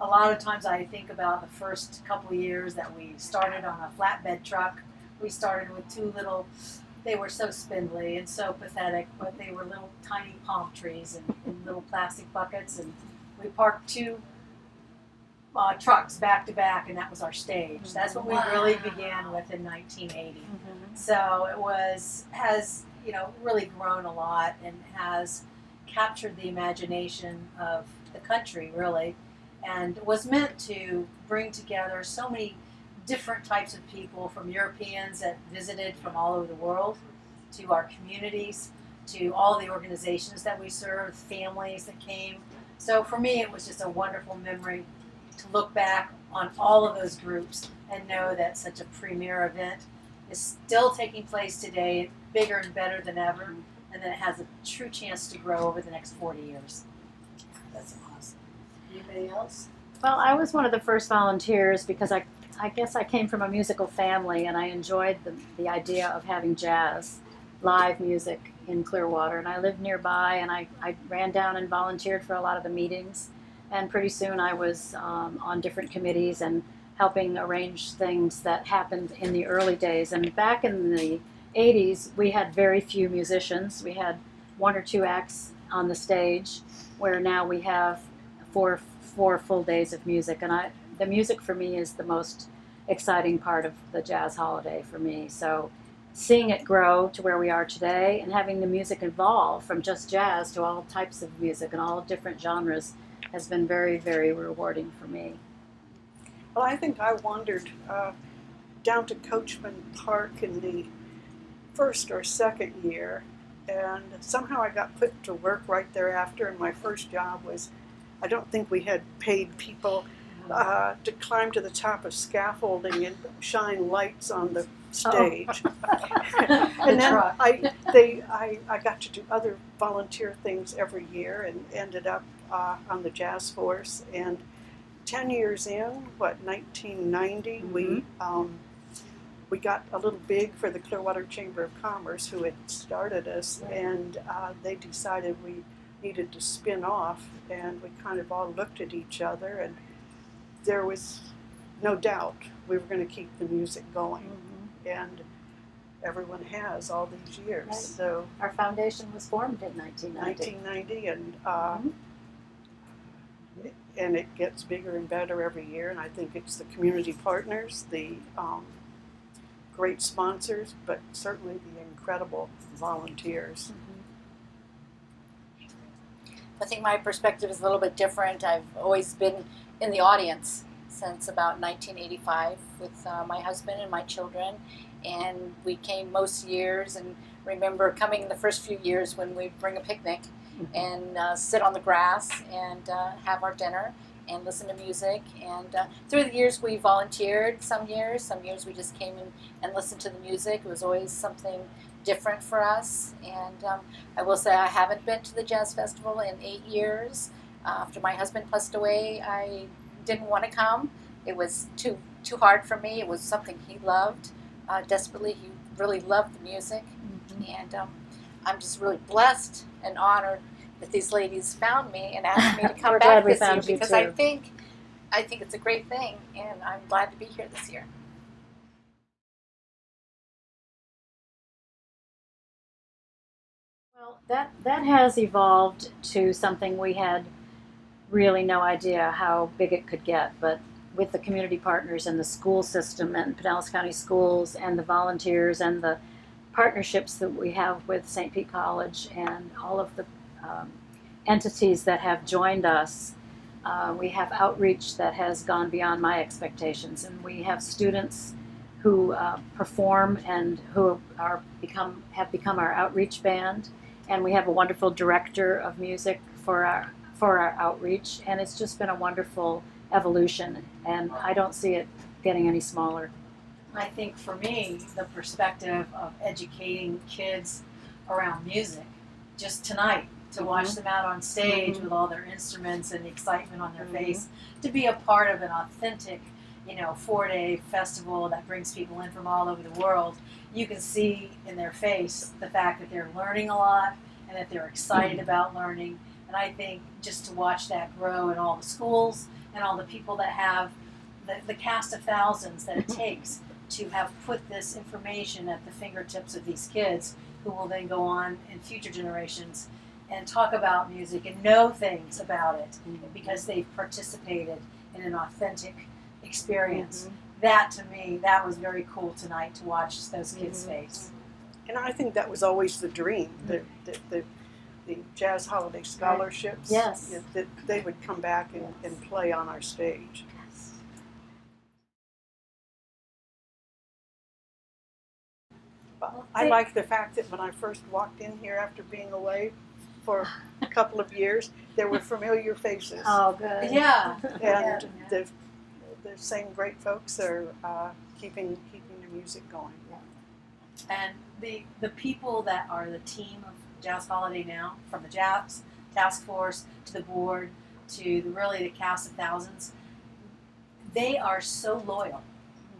a lot of times I think about the first couple of years that we started on a flatbed truck. We started with two little, they were so spindly and so pathetic, but they were little tiny palm trees in little plastic buckets, and we parked two trucks back to back, and that was our stage. That's what we really began with in 1980. So it has really grown a lot and has captured the imagination of the country, really, and was meant to bring together so many different types of people, from Europeans that visited from all over the world to our communities to all the organizations that we serve, families that came. So for me, it was just a wonderful memory to look back on all of those groups and know that such a premier event is still taking place today, bigger and better than ever, and that it has a true chance to grow over the next 40 years. That's awesome. Anybody else? Well, I was one of the first volunteers because I guess I came from a musical family, and I enjoyed the idea of having jazz, live music in Clearwater. And I lived nearby, and I ran down and volunteered for a lot of the meetings. And pretty soon I was on different committees and helping arrange things that happened in the early days. And back in the 80s, we had very few musicians. We had one or two acts on the stage, where now we have four full days of music. And the music for me is the most exciting part of the jazz holiday for me. So seeing it grow to where we are today and having the music evolve from just jazz to all types of music and all different genres has been very, very rewarding for me. Well, I think I wandered down to Coachman Park in the first or second year, and somehow I got put to work right thereafter, and my first job was, I don't think we had paid people to climb to the top of scaffolding and shine lights on the stage. And then I got to do other volunteer things every year and ended up on the jazz force. And 10 years in, 1990, we got a little big for the Clearwater Chamber of Commerce, who had started us, and they decided we needed to spin off, and we kind of all looked at each other, and there was no doubt we were going to keep the music going, and everyone has all these years. Right. So our foundation was formed in 1990. And it gets bigger and better every year, and I think it's the community partners, the great sponsors, but certainly the incredible volunteers. I think my perspective is a little bit different. I've always been in the audience since about 1985 with my husband and my children, and we came most years, and remember coming in the first few years when we'd bring a picnic and sit on the grass and have our dinner and listen to music. And through the years we volunteered some years we just came in and listened to the music. It was always something different for us. And I will say I haven't been to the Jazz Festival in 8 years. After my husband passed away, I didn't want to come. It was too hard for me. It was something he loved desperately. He really loved the music. And I'm just really blessed and honored that these ladies found me and asked me to come back this year, because I think it's a great thing, and I'm glad to be here this year. Well, that has evolved to something we had really no idea how big it could get, but with the community partners and the school system and Pinellas County Schools and the volunteers and the partnerships that we have with St. Pete College and all of the entities that have joined us, we have outreach that has gone beyond my expectations, and we have students who perform and who have become our outreach band, and we have a wonderful director of music for our outreach, and it's just been a wonderful evolution, and I don't see it getting any smaller. I think for me, the perspective of educating kids around music, just tonight, to watch them out on stage with all their instruments and the excitement on their face, to be a part of an authentic, 4-day festival that brings people in from all over the world, you can see in their face the fact that they're learning a lot and that they're excited about learning. And I think just to watch that grow in all the schools and all the people that have the cast of thousands that it takes to have put this information at the fingertips of these kids who will then go on in future generations and talk about music and know things about it because they've participated in an authentic experience. That, to me, that was very cool tonight to watch those kids' face. And I think that was always the dream, the Jazz Holiday Scholarships. Yes. That they would come back and play on our stage. I like the fact that when I first walked in here after being away for a couple of years, there were familiar faces. Oh, good. Yeah. And the same great folks are keeping the music going. And the people that are the team of Jazz Holiday now, from the Jazz Task Force to the board to really the cast of thousands, they are so loyal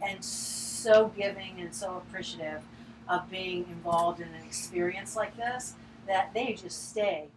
and so giving and so appreciative of being involved in an experience like this that they just stay